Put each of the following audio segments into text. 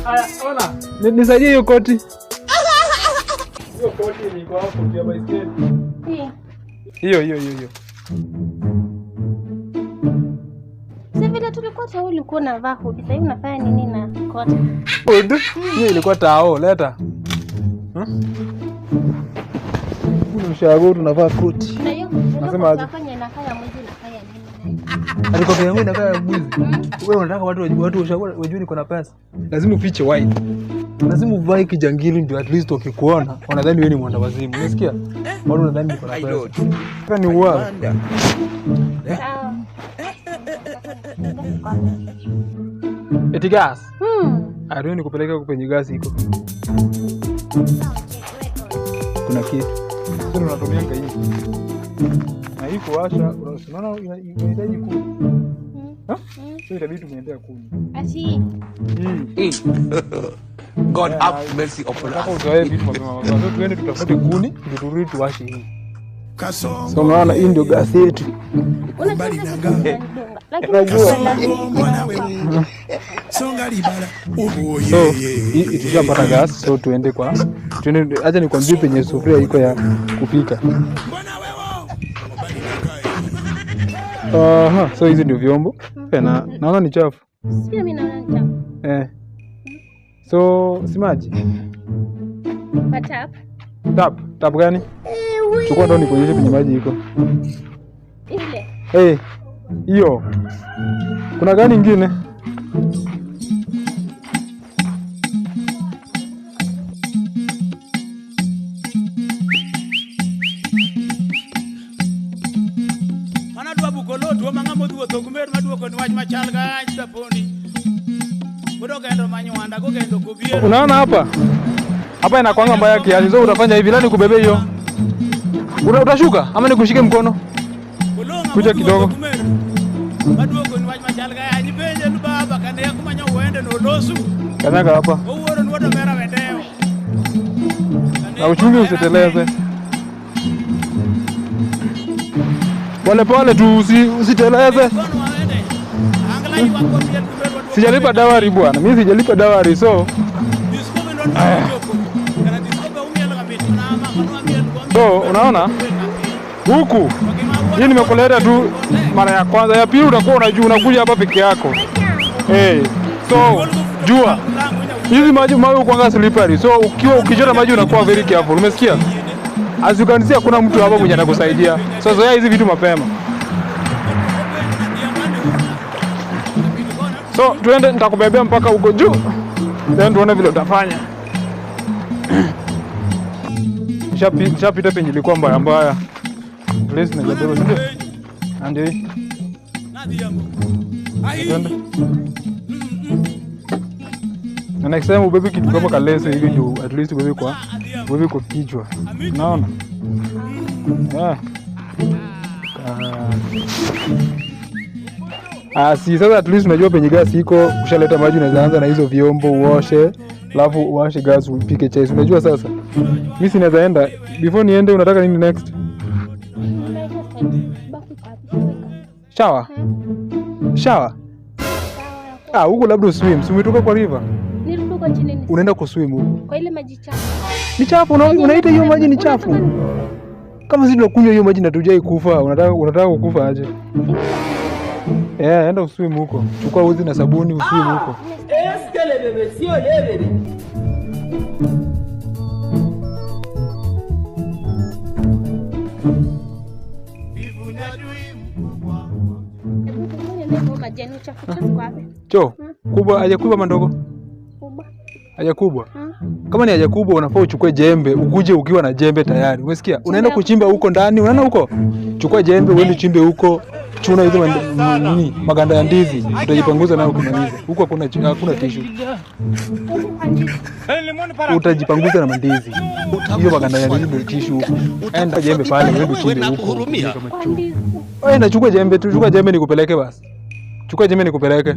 Aya, ona. Nisaidie hiyo koti. Hiyo koti ni kwa hapo kwa baiskeli. Hiyo. Sasa vile tulikuwa tao ulikuwa unavaa hoodie. Sasa hivi unafanya nini na koti? Hoodie? Hiyo ilikuwa tao, leta. Kuna mshago tunavaa koti. Na hiyo nasema unafanya inafanya mwezi unafanya nini? Alikuwa yangu inakaa mwezi. Wewe unataka watu wajue niko na pesa. Lazima ufiche white. Lazima uvae kijangili ndio at least wakikuona wanadhani wewe ni mwenda wazimu. Unasikia? Watu wanadhani niko na pesa. Kaka ni uwa. Eti gas? Arudi nikupeleka kwenye gas iko. Kuna kitu. Sasa unatumia hii. Na hii kuwasha, unaona inahitaji kuni. Sasa itabidi tumeendea kuni. Ashi. God have mercy upon us. Hapo utoe vitu mapema. Sasa tuende tutafute kuni, ndio turudi tuwashe hii. So unaona hii ndio gas yetu. Unabali na gari. Songa libala. So hii tushapata gas, so tuende acha nikwambie penye sufuria iko ya kupika. So hizi ndio vyombo. Naona ni chafu. Sio mimi naona ni chafu. So si maji. Tap gani? Chukua ndo nikuonyeshe penye maji iko. Ile. Hiyo. Kuna gani nyingine? Unaona hapa inakwanga mbaya kiasi, so utafanya hivi, lani kubebe hiyo. Utashuka ama nikushike mkono? Kuja kidogo. Kanyaga hapa. Na uchungi usiteleze. Pole tu usiteleze. Sijalipa dawari bwana. Mimi sijalipa dawari, so unaona huku hii nimekuleta tu mara ya kwanza, ya pili utakuwa unajua unakuja hapa peke yako. So jua hizi maji kuanga slippery, so ukichota maji unakuwa very careful. Umesikia? As you can see kuna mtu hapa mwenye anakusaidia. So zoea hizi vitu mapema. So tuende, nitakubebea mpaka huko juu. Then tuone vile utafanya. Nishapita penye ilikuwa mbaya. Please nijabeba ndio. Ndio hii. Na next time ubebe kitu kama kalese hivi ndio at least ubebe kwa kichwa. Unaona? Si sasa at least unajua penye gas iko, ushaleta maji unaweza anza na hizo vyombo uoshe, alafu uwashe gas upike chai. Unajua sasa. Mimi sinaweza enda. Before niende unataka nini next? Shower? Huko labda swim. Umetoka kwa river? Nilitoka chini. Unaenda kuswim huko. Kwa ile maji chafu. Ni chafu, unaita hiyo maji ni chafu? Kama sisi tunakunywa hiyo maji na tujai kufa, unataka kukufa aje? Enda uswim huko. Chukua uzi na sabuni uswim huko. Cho, kubwa haja kubwa mandogo? Kubwa. Haja kubwa. Kama ni haja kubwa unafaa uchukue jembe, ukuje ukiwa na jembe tayari. Umesikia? Unaenda kuchimba huko ndani, unaona huko? Chukua jembe uende uchimbe huko. Chuna hizo maganda ya ndizi, utajipanguza nayo ukimaliza. Huko hakuna tissue. Utajipanguza na mandizi. Hiyo maganda ya ndizi ndio tissue huko. Enda jembe pale uende uchimbe huko. Enda chukua jembe nikupeleke basi. Chukua jembe nikupeleke.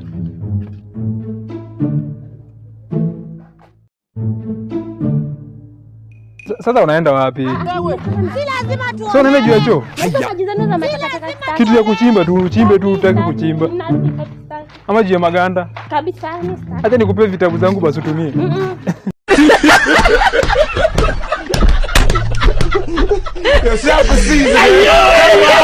Sasa unaenda wapi? Si lazima tu. Sio unaenda juu ya choo? Kitu ya kuchimba tu, uchimbe tu, utaki kuchimba. Ama juu ya maganda? Kabisa. Acha nikupe vitabu zangu basi utumie. Yourself a season.